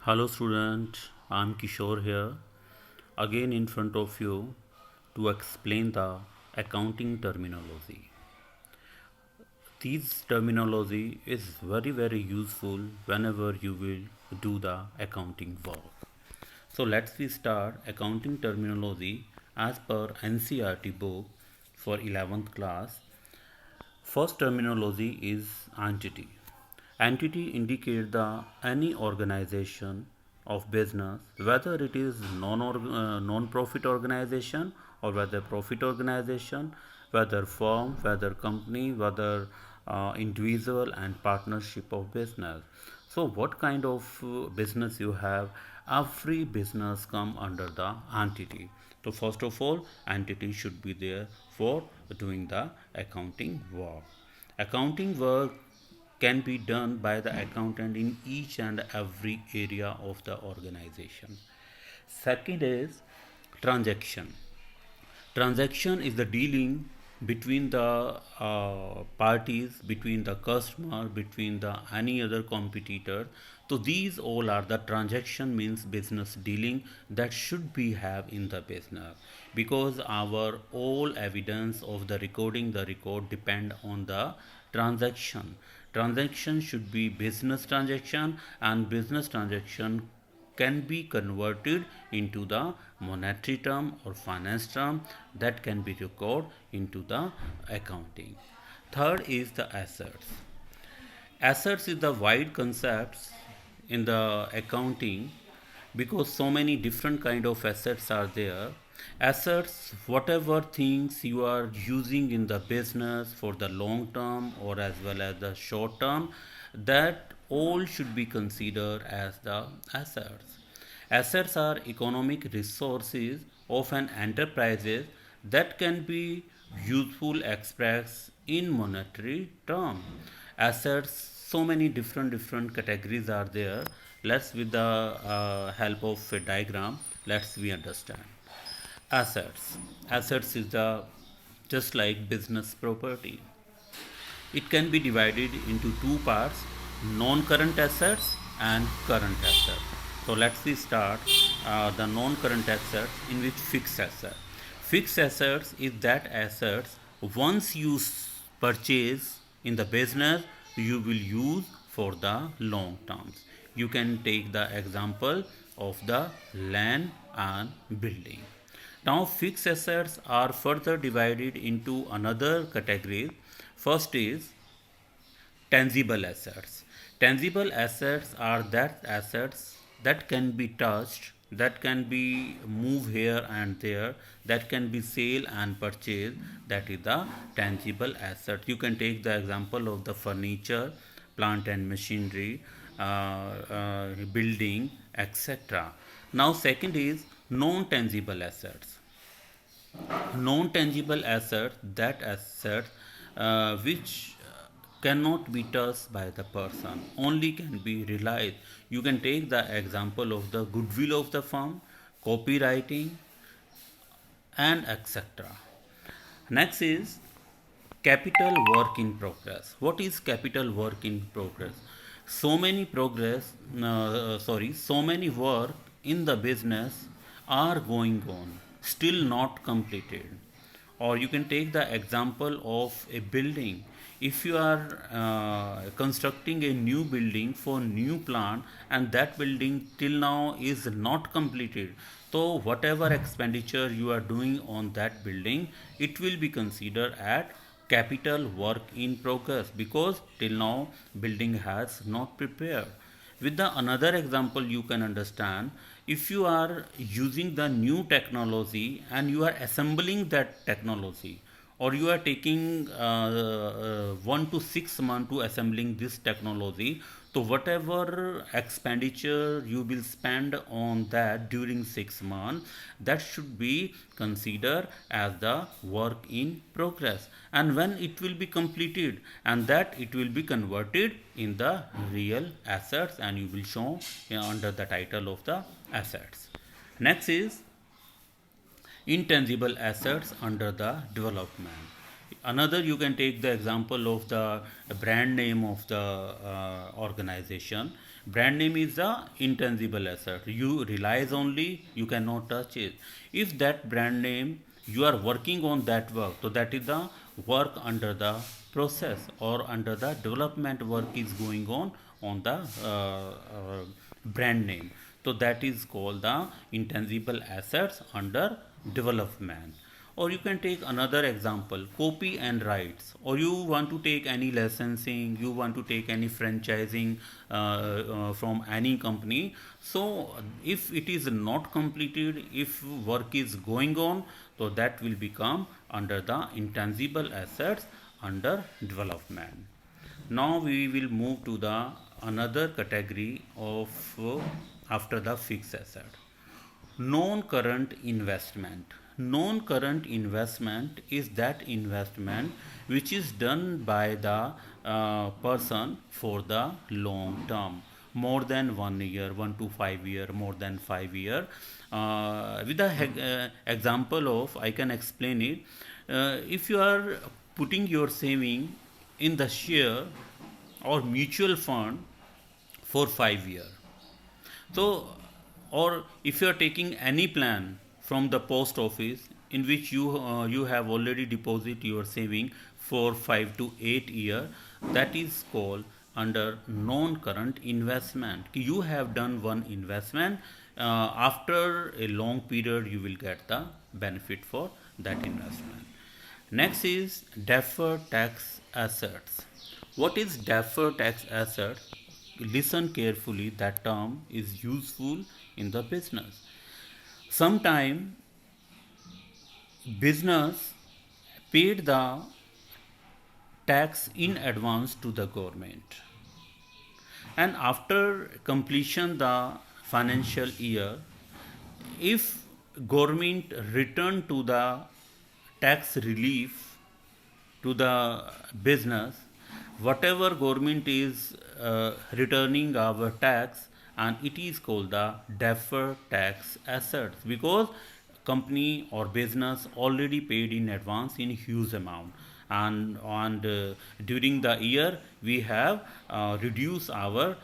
Hello student, I'm Kishore here again in front of you to explain the accounting terminology. This terminology is very useful whenever you will do the accounting work. So let's we start accounting terminology as per NCERT book for 11th class. First terminology is entity. Entity indicates the any organization of business, whether it is non-profit organization or whether profit organization, whether firm, whether company, whether individual and partnership of business. So what kind of business you have? Every business come under the entity. So first of all, entity should be there for doing the accounting work. Accounting work can be done by the accountant in each and every area of the organization. Second is transaction. Transaction is the dealing between the parties, between the customer, between the any other competitor. So these all are the transaction, means business dealing that should be have in the business, because our all evidence of the recording the record depend on the transaction. Transaction should be business transaction, and business transaction can be converted into the monetary term or finance term that can be recorded into the accounting. Third is the assets. Assets is the wide concepts in the accounting, because so many different kind of assets are there. Assets, whatever things you are using in the business for the long term or as well as the short term, that all should be considered as the assets. Assets are economic resources of an enterprise that can be useful expressed in monetary term. Assets, so many different categories are there. Let's, with the help of a diagram, let's we understand. Assets is the just like business property. It can be divided into two parts: non-current assets and current assets. So let's see start the non-current assets, in which fixed asset. Fixed assets is that assets once you purchase in the business you will use for the long terms. You can take the example of the land and building. Now fixed assets are further divided into another category. First is tangible assets. Tangible assets are that assets that can be touched, that can be moved here and there, that can be sale and purchase. That is the tangible asset. You can take the example of the furniture, plant and machinery, building, etc. Now second is non-tangible assets. Non-tangible assets, that assets which cannot be touched by the person, only can be realized. You can take the example of the goodwill of the firm, copywriting, and etc. Next is capital work in progress. What is capital work in progress? So many work in the business are going on, still not completed. Or you can take the example of a building. If you are constructing a new building for new plant, and that building till now is not completed, so whatever expenditure you are doing on that building, it will be considered at capital work in progress, because till now building has not prepared. With the another example you can understand, if you are using the new technology and you are assembling that technology, or you are taking 1 to 6 months to assembling this technology, so whatever expenditure you will spend on that during 6 months, that should be considered as the work in progress. And when it will be completed, and that it will be converted in the real assets, and you will show under the title of the assets. Next is intangible assets under the development. Another, you can take the example of the brand name of the organization. Brand name is the intangible asset. You relies only, you cannot touch it. If that brand name you are working on that work, so that is the work under the process or under the development work is going on the brand name. So that is called the intangible assets under development. Or you can take another example, copy and rights. Or you want to take any licensing, you want to take any franchising from any company. So if it is not completed, if work is going on, so that will become under the intangible assets under development. Now we will move to the another category of after the fixed asset. Non-current investment. Non-current investment is that investment which is done by the person for the long term, more than 1 year, 1 to 5 year, more than 5 year. With the example of, I can explain it. If you are putting your saving in the share or mutual fund for 5 years, so, or if you are taking any plan from the post office in which you have already deposit your saving for 5 to 8 year, that is called under non-current investment. You have done one investment. After a long period, you will get the benefit for that investment. Next is deferred tax assets. What is deferred tax asset? Listen carefully, that term is useful in the business. Sometime business paid the tax in advance to the government, and after completion the financial year, if government return to the tax relief to the business, whatever government is returning our tax, and it is called the deferred tax assets, because company or business already paid in advance in huge amount, and during the year we have reduced our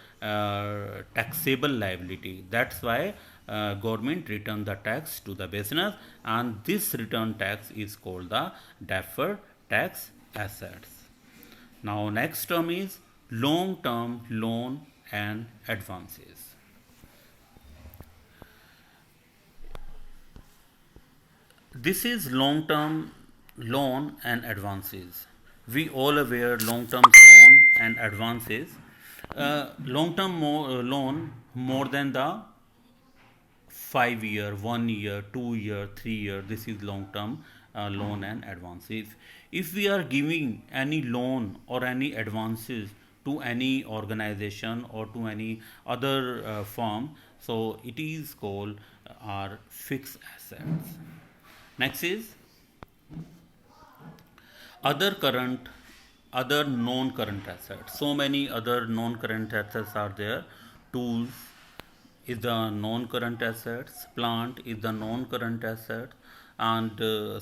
taxable liability. That's why government return the tax to the business, and this return tax is called the deferred tax assets. Now next term is long term loan and advances. This is long term loan and advances. We all aware long term loan and advances. Long term loan more than the 5 year, 1 year, 2 year, 3 year. This is long term loan and advances. If we are giving any loan or any advances to any organization or to any other firm, so it is called our fixed assets. Next is other current, other non-current assets. So many other non-current assets are there. Tools is the non-current assets, plant is the non-current asset, and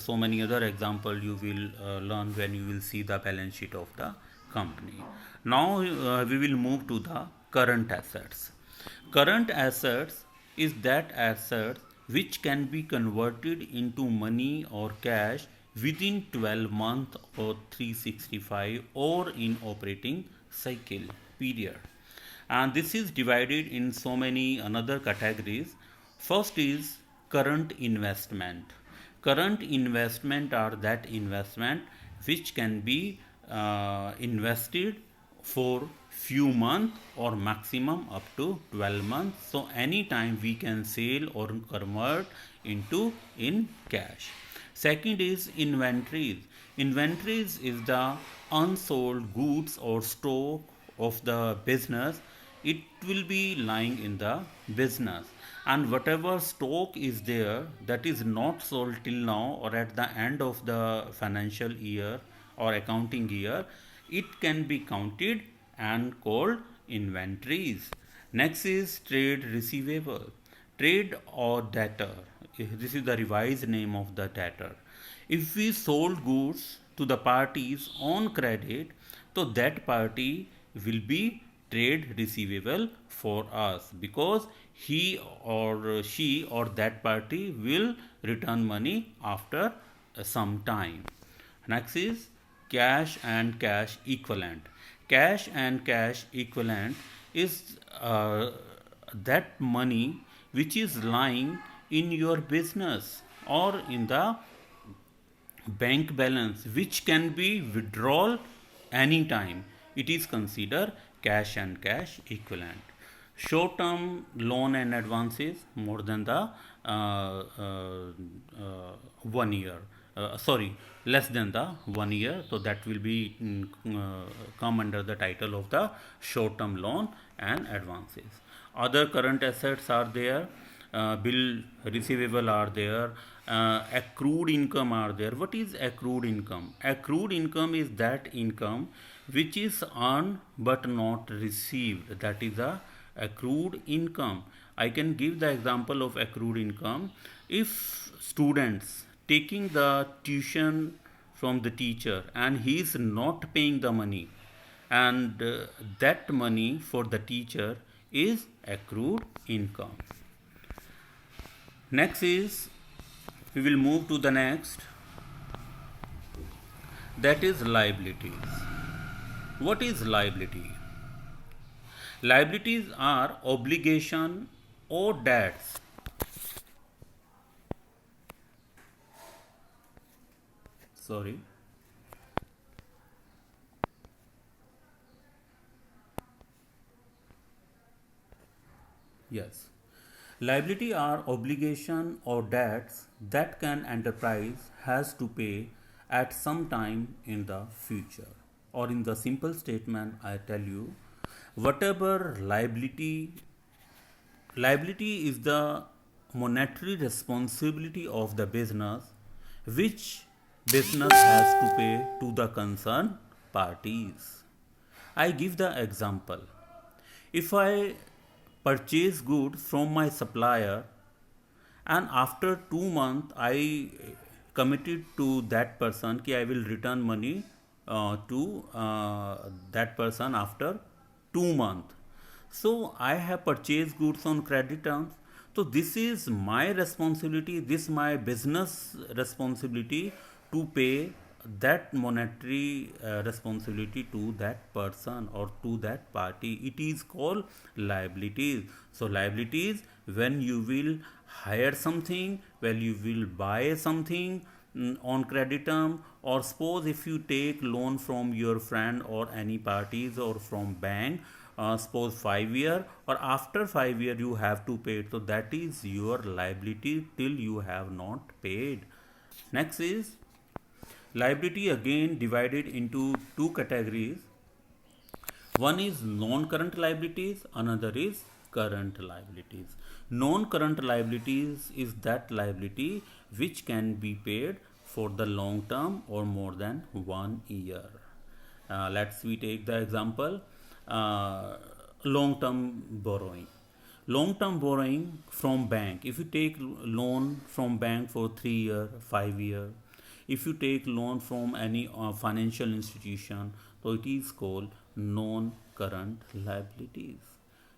so many other examples you will learn when you will see the balance sheet of the company. Now we will move to the current assets. Current assets is that assets which can be converted into money or cash within 12 months or 365 or in operating cycle period. And this is divided in so many another categories. First is current investment. Current investment are that investment which can be invested for few months or maximum up to 12 months. So anytime we can sell or convert into in cash. Second is inventories. Inventories is the unsold goods or stock of the business. It will be lying in the business, and whatever stock is there that is not sold till now or at the end of the financial year or accounting year, it can be counted and called inventories. Next is trade receivable. Trade or debtor. This is the revised name of the debtor. If we sold goods to the parties on credit, so that party will be trade receivable for us, because he or she or that party will return money after some time. Next is cash and cash equivalent. Cash and cash equivalent is that money which is lying in your business or in the bank balance, which can be withdrawal anytime. It is considered cash and cash equivalent. Short term loan and advances more than the 1 year. Sorry, less than the 1 year. So that will be come under the title of the short term loan and advances. Other current assets are there, bill receivable are there, accrued income are there. What is accrued income? Accrued income is that income which is earned but not received. That is a accrued income. I can give the example of accrued income. If students taking the tuition from the teacher and he is not paying the money, and that money for the teacher is accrued income. Next is, we will move to the next, that is liabilities. What is liability? Liabilities are obligation or debts. Sorry. Yes. Liability are obligation or debts that an enterprise has to pay at some time in the future. Or in the simple statement, I tell you, whatever liability is the monetary responsibility of the business which business has to pay to the concerned parties. I give the example. If I purchase goods from my supplier and after 2 months I committed to that person कि I will return money to that person after 2 months. So I have purchased goods on credit terms. So this is my responsibility, this my business responsibility to pay that monetary responsibility to that person or to that party. It is called liabilities. So liabilities, when you will hire something, when you will buy something on credit term, or suppose if you take loan from your friend or any parties or from bank, suppose 5 year, or after 5 year you have to pay it, so that is your liability till you have not paid. Next is liability, again divided into two categories. One is non-current liabilities, another is current liabilities. Non-current liabilities is that liability which can be paid for the long term or more than 1 year. Let's we take the example, long-term borrowing. Long-term borrowing from bank. If you take loan from bank for 3 year, 5 year, if you take loan from any financial institution, so it is called non-current liabilities.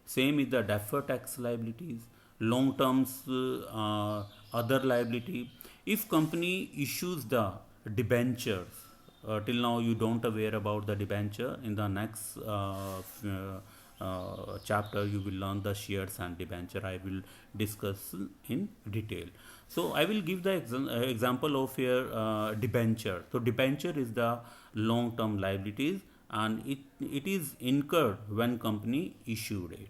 Same is the deferred tax liabilities, long terms other liability. If company issues the debentures, till now you don't aware about the debenture. In the next chapter you will learn the shares and debenture. I will discuss in detail. So I will give the example of here debenture. So debenture is the long term liabilities, and it is incurred when company issued it.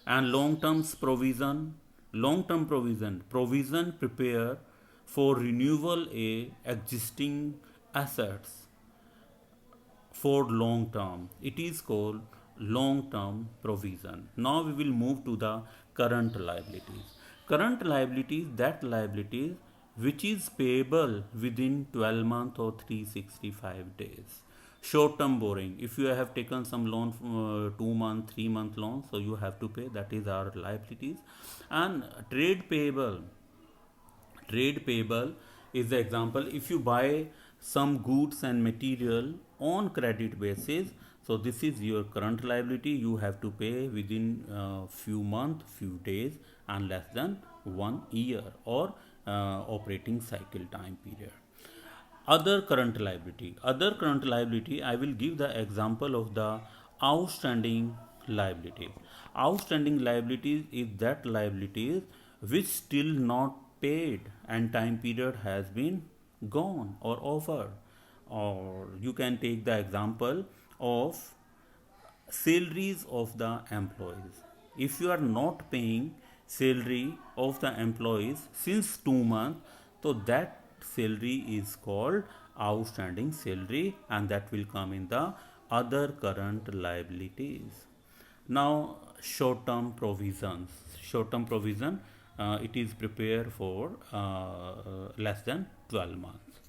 And long term provision prepare for renewal a existing assets for long term. It is called long term provision. Now we will move to the current liabilities. Current liabilities, that liabilities which is payable within 12 months or 365 days. Short term borrowing, if you have taken some loan, 2 month 3 month loan, so you have to pay, that is our liabilities. And trade payable is the example. If you buy some goods and material on credit basis, So this is your current liability. You have to pay within few months, few days, and less than 1 year or operating cycle time period. Other current liability, I will give the example of the outstanding liability. Outstanding liabilities is that liabilities which still not paid and time period has been gone or over. Or you can take the example of salaries of the employees. If you are not paying salary of the employees since 2 months, so that salary is called outstanding salary, and that will come in the other current liabilities. Now, short-term provisions. Short-term provision, it is prepared for less than 12 months.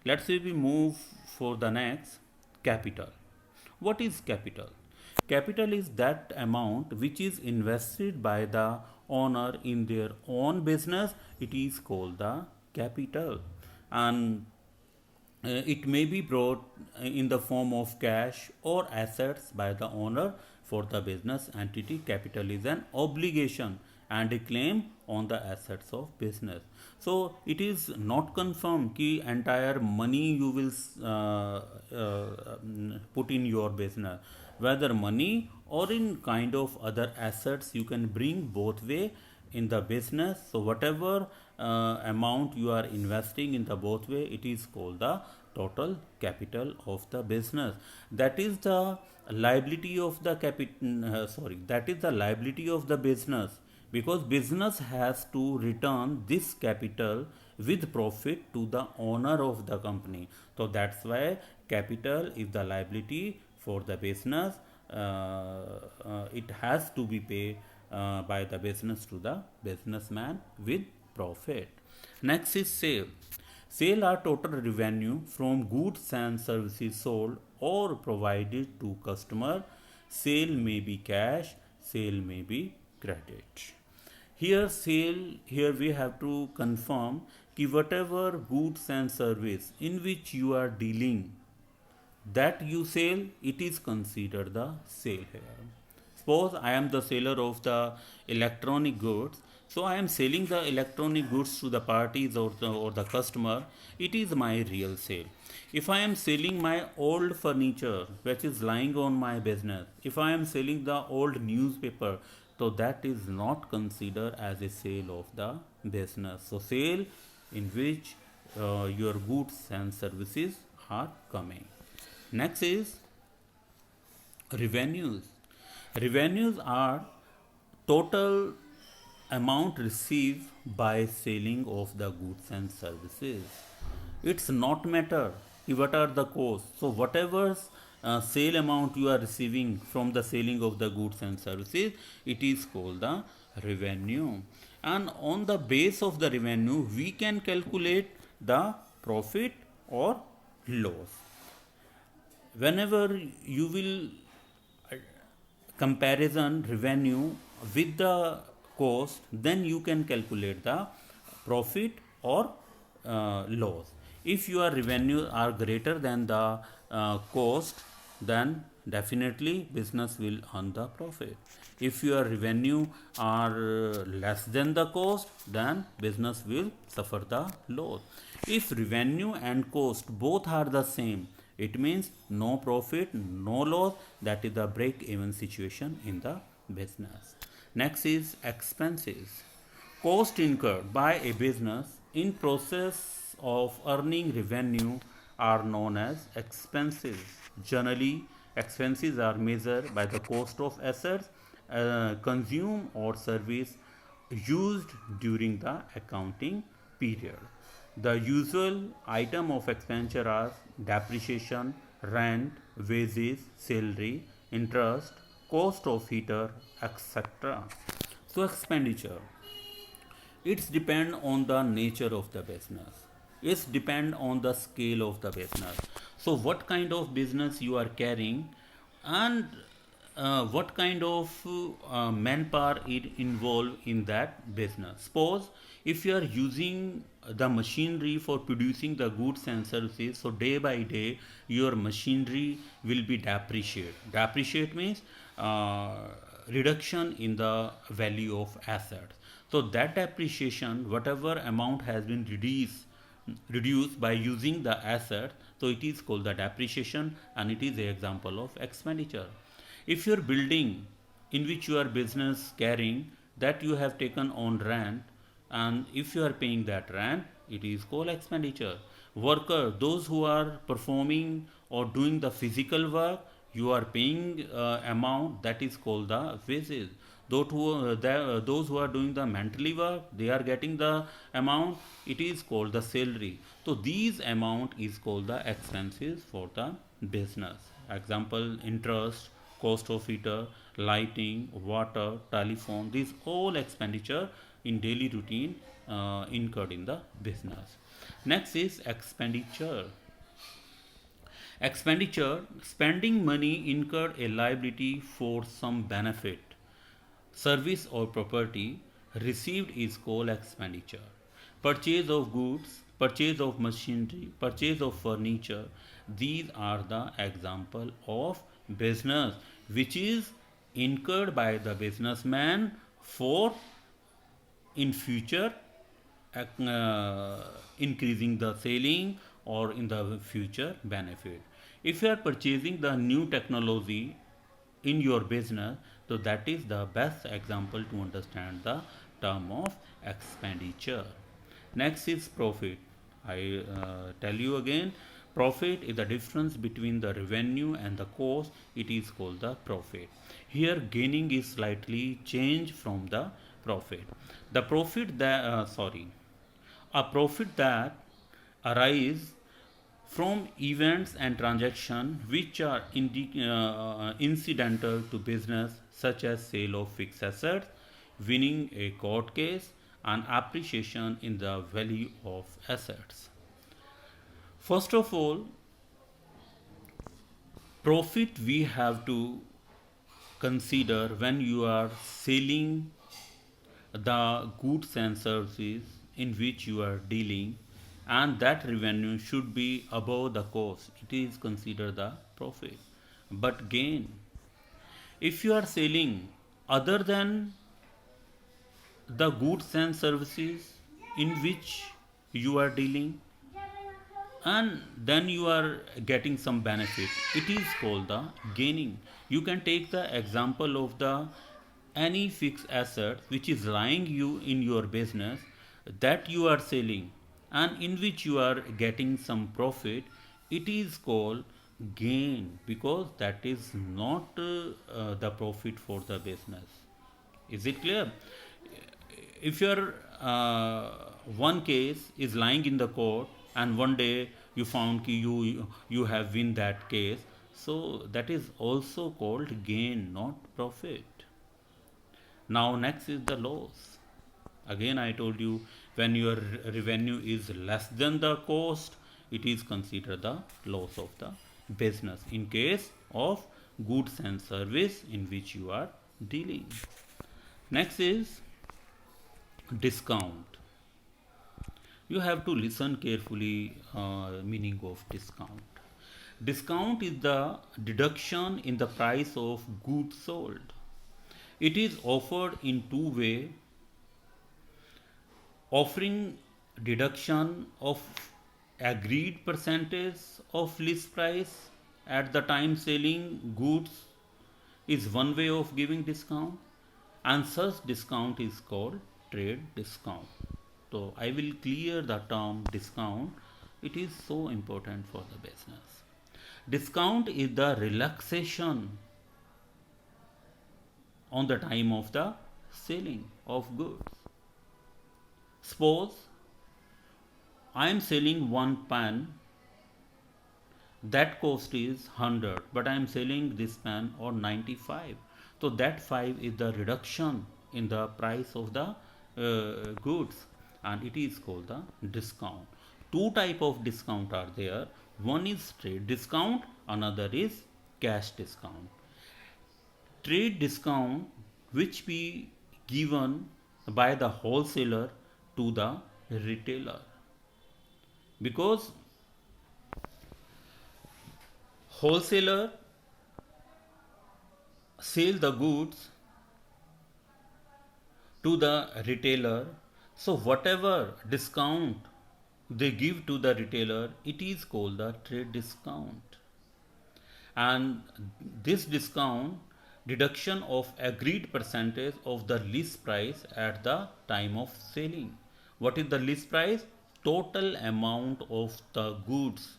Let's say we move for the next, capital. What is capital? Capital is that amount which is invested by the owner in their own business. It is called the capital, and it may be brought in the form of cash or assets by the owner for the business entity. Capital is an obligation and a claim on the assets of business. So it is not confirmed कि entire money you will put in your business, whether money or in kind of other assets you can bring both way in the business. So whatever amount you are investing in the both way, it is called the total capital of the business. That is the liability of the that is the liability of the business, because business has to return this capital with profit to the owner of the company. So that's why capital is the liability for the business. It has to be paid by the business to the businessman with profit. Next is sale. Sale are total revenue from goods and services sold or provided to customer. Sale may be cash, sale may be credit. Here we have to confirm कि whatever goods and service in which you are dealing, that you sell, it is considered the sale here. Suppose I am the seller of the electronic goods, so I am selling the electronic goods to the parties or the customer. It is my real sale. If I am selling my old furniture which is lying on my business, if I am selling the old newspaper, so that is not considered as a sale of the business. So sale in which your goods and services are coming. Next is revenues. Revenues are total amount received by selling of the goods and services. It's not matter what are the costs. So whatever sale amount you are receiving from the selling of the goods and services, it is called the revenue. And on the base of the revenue, we can calculate the profit or loss. Whenever you will comparison revenue with the cost, then you can calculate the profit or loss. If your revenue are greater than the cost, then definitely business will earn the profit. If your revenue are less than the cost, then business will suffer the loss. If revenue and cost both are the same, it means no profit, no loss. That is the break-even situation in the business. Next is expenses. Cost incurred by a business in process of earning revenue are known as expenses. Generally, expenses are measured by the cost of assets consumed or service used during the accounting period. The usual item of expenditure are depreciation, rent, wages, salary, interest, cost of heater, etc. So expenditure, it's depend on the nature of the business. It's depend on the scale of the business. So what kind of business you are carrying, and what kind of manpower it involved in that business. Suppose if you are using the machinery for producing the goods and services, so day by day your machinery will be depreciate. Depreciate means reduction in the value of assets. So that depreciation, whatever amount has been reduced by using the asset, so it is called the depreciation, and it is an example of expenditure. If your building in which your business carrying, that you have taken on rent, and if you are paying that rent, it is called expenditure. Worker, those who are performing or doing the physical work, you are paying amount, that is called the wages. Those who are doing the mentally work, they are getting the amount, it is called the salary. So these amount is called the expenses for the business. Example, interest, cost of heater, lighting, water, telephone, these all expenditure in daily routine incurred in the business. Next is expenditure. Expenditure, spending money incurred a liability for some benefit, service or property received is called expenditure. Purchase of goods, purchase of machinery, purchase of furniture, these are the example of business which is incurred by the businessman for in future increasing the selling or in the future benefit. If you are purchasing the new technology in your business, so that is the best example to understand the term of expenditure. Next is profit. I tell you again, profit is the difference between the revenue and the cost. It is called the profit. Here gaining is slightly changed from the profit. The profit that a profit that arise from events and transactions which are incidental to business, such as sale of fixed assets, winning a court case, and appreciation in the value of assets. First of all, profit we have to consider when you are selling the goods and services in which you are dealing, and that revenue should be above the cost, it is considered the profit. But gain, if you are selling other than the goods and services in which you are dealing, and then you are getting some benefit, it is called the gaining. You can take the example of the any fixed asset which is lying you in your business, that you are selling and in which you are getting some profit, it is called gain, because that is not the profit for the business. Is it clear? If your one case is lying in the court and one day you found you have win that case, so that is also called gain, not profit. Now next is the loss. Again I told you, when your revenue is less than the cost, it is considered the loss of the business in case of goods and service in which you are dealing. Next is discount. You have to listen carefully meaning of discount. Discount is the deduction in the price of goods sold. It is offered in two ways: offering deduction of agreed percentage of list price at the time selling goods is one way of giving discount, and such discount is called trade discount. So I will clear the term discount, it is so important for the business. Discount is the relaxation on the time of the selling of goods. Suppose I am selling one pen, that cost is 100, but I am selling this pen on 95. So that 5 is the reduction in the price of the goods, and it is called the discount. Two type of discount are there. One is trade discount, another is cash discount. trade discount which be given by the wholesaler to the retailer, because wholesaler sell the goods to the retailer, so whatever discount they give to the retailer, it is called the trade discount. And this discount deduction of agreed percentage of the list price at the time of selling. What is the list price? Total amount of the goods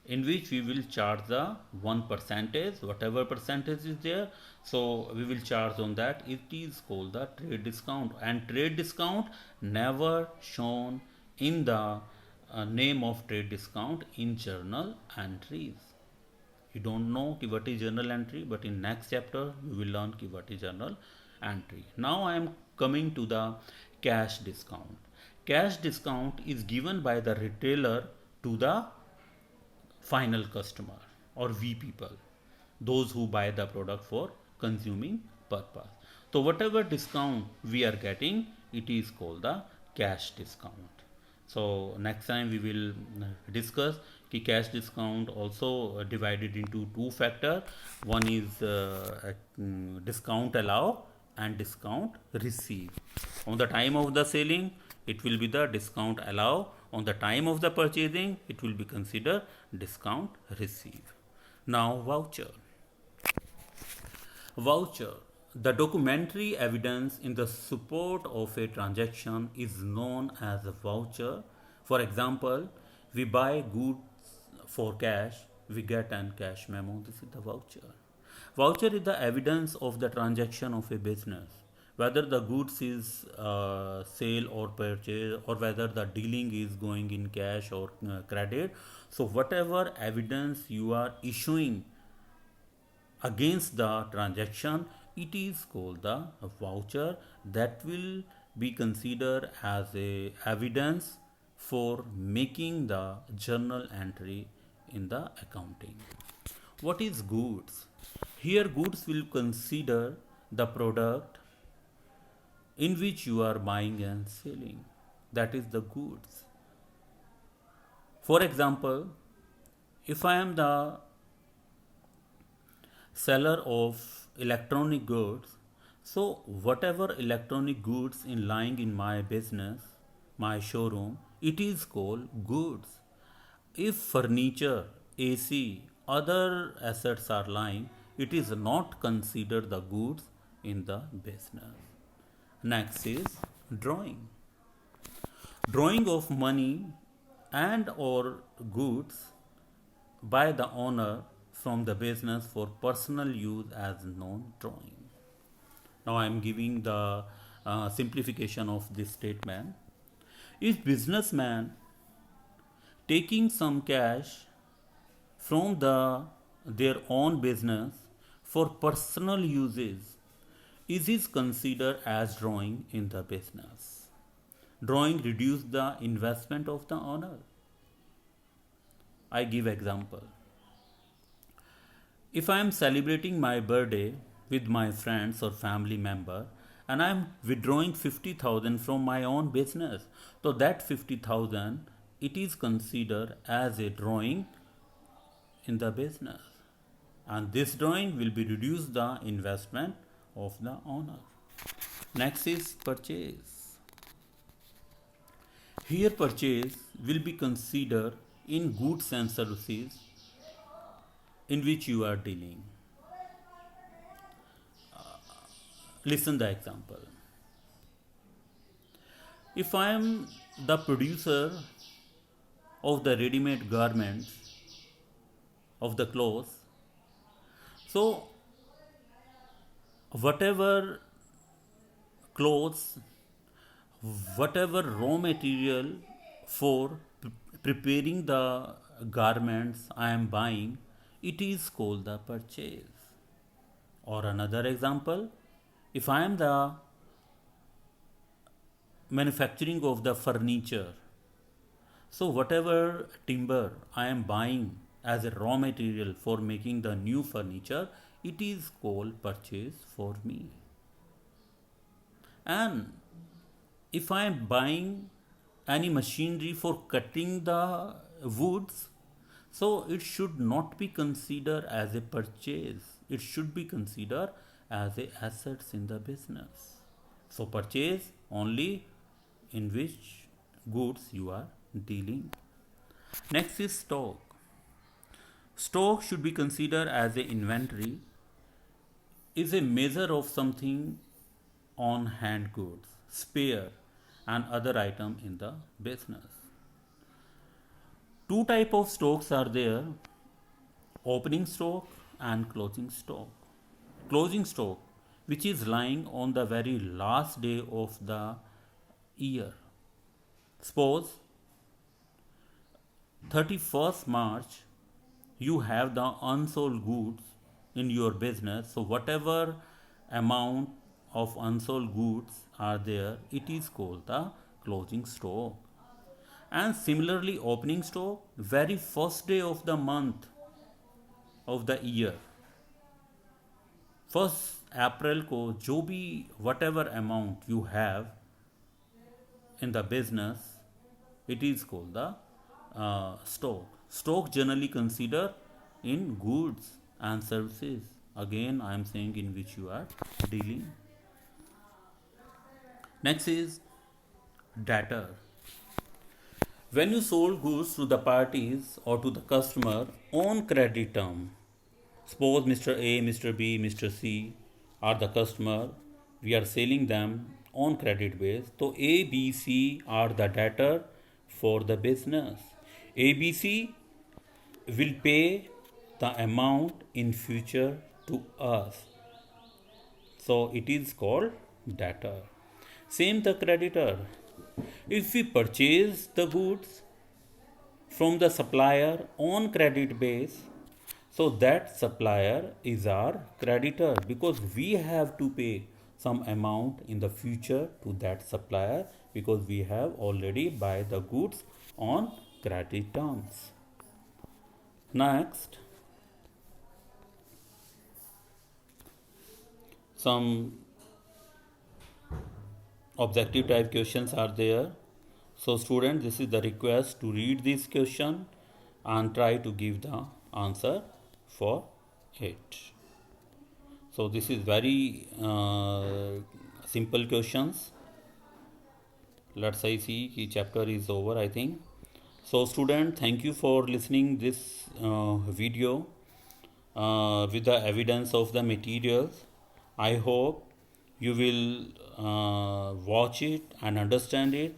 in which we will charge the one percentage, whatever percentage is there, so we will charge on that. It is called the trade discount, and trade discount never shown in the name of trade discount in journal entries. You don't know what is journal entry, but in next chapter you will learn what is journal entry. Now I am coming to the cash discount. Cash discount is given by the retailer to the final customer or V people, those who buy the product for consuming purpose. So whatever discount we are getting, it is called the cash discount. So next time we will discuss कि cash discount also divided into two factor. One is discount allow and discount receive. On the time of the selling, it will be the discount allow. On the time of the purchasing, it will be considered discount receive. Now voucher. Voucher. The documentary evidence in the support of a transaction is known as a voucher. For example, we buy goods for cash, we get an cash memo. This is the voucher. Voucher is the evidence of the transaction of a business, whether the goods is sale or purchase, or whether the dealing is going in cash or credit. So whatever evidence you are issuing against the transaction, it is called the voucher. That will be considered as a evidence for making the journal entry in the accounting. What is goods? Here goods will consider the product in which you are buying and selling. That is the goods. For example, if I am the seller of electronic goods, so whatever electronic goods in lying in my business, my showroom, it is called goods. If furniture, AC, other assets are lying, it is not considered the goods in the business. Next is drawing. Drawing of money and or goods by the owner from the business for personal use as known drawing. Now I am giving the simplification of this statement. If businessman taking some cash from their own business for personal uses, is considered as drawing in the business. Drawing reduce the investment of the owner. I give example. If I am celebrating my birthday with my friends or family member, and I am withdrawing 50,000 from my own business, so that 50,000, it is considered as a drawing in the business, and this drawing will be reduce the investment of the owner. Next is purchase. Here purchase will be considered in goods and services in which you are dealing. Listen the example. If I am the producer of the ready-made garments of the clothes, so whatever clothes, whatever raw material for preparing the garments I am buying, it is called the purchase. Or another example, if I am the manufacturing of the furniture, so whatever timber I am buying as a raw material for making the new furniture, it is called purchase for me. And if I am buying any machinery for cutting the woods, so it should not be considered as a purchase. It should be considered as a assets in the business. So purchase only in which goods you are dealing. Next is stock. Stock should be considered as a inventory, is a measure of something on hand goods, spare and other item in the business. Two type of stocks are there: opening stock and closing stock. Closing stock, which is lying on the very last day of the year. Suppose 31st March you have the unsold goods in your business, so whatever amount of unsold goods are there, it is called the closing stock. And similarly, opening stock, very first day of the month of the year, 1st April को जो भी whatever amount you have in the business, it is called the stock. Stock generally consider in goods and services. Again, I am saying in which you are dealing. Next is debtor. When you sold goods to the parties or to the customer on credit term, suppose Mr. A, Mr. B, Mr. C are the customer, we are selling them on credit base. So A, B, C are the debtor for the business. A, B, C will pay the amount in future to us. So it is called debtor. Same the creditor. If we purchase the goods from the supplier on credit base, so that supplier is our creditor because we have to pay some amount in the future to that supplier because we have already buy the goods on credit terms. Next, some objective type questions are there. So student, this is the request to read this question and try to give the answer for it. So this is very simple questions. Let's say see ki chapter is over, I think. So student, thank you for listening this video with the evidence of the materials. I hope you will watch it and understand it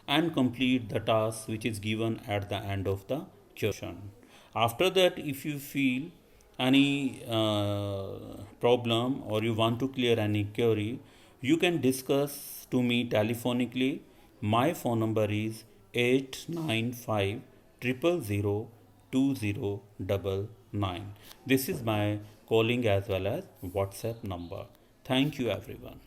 and complete the task which is given at the end of the question. After that, if you feel any problem or you want to clear any query, you can discuss to me telephonically. My phone number is 895 000 2099. This is my calling as well as WhatsApp number. Thank you everyone.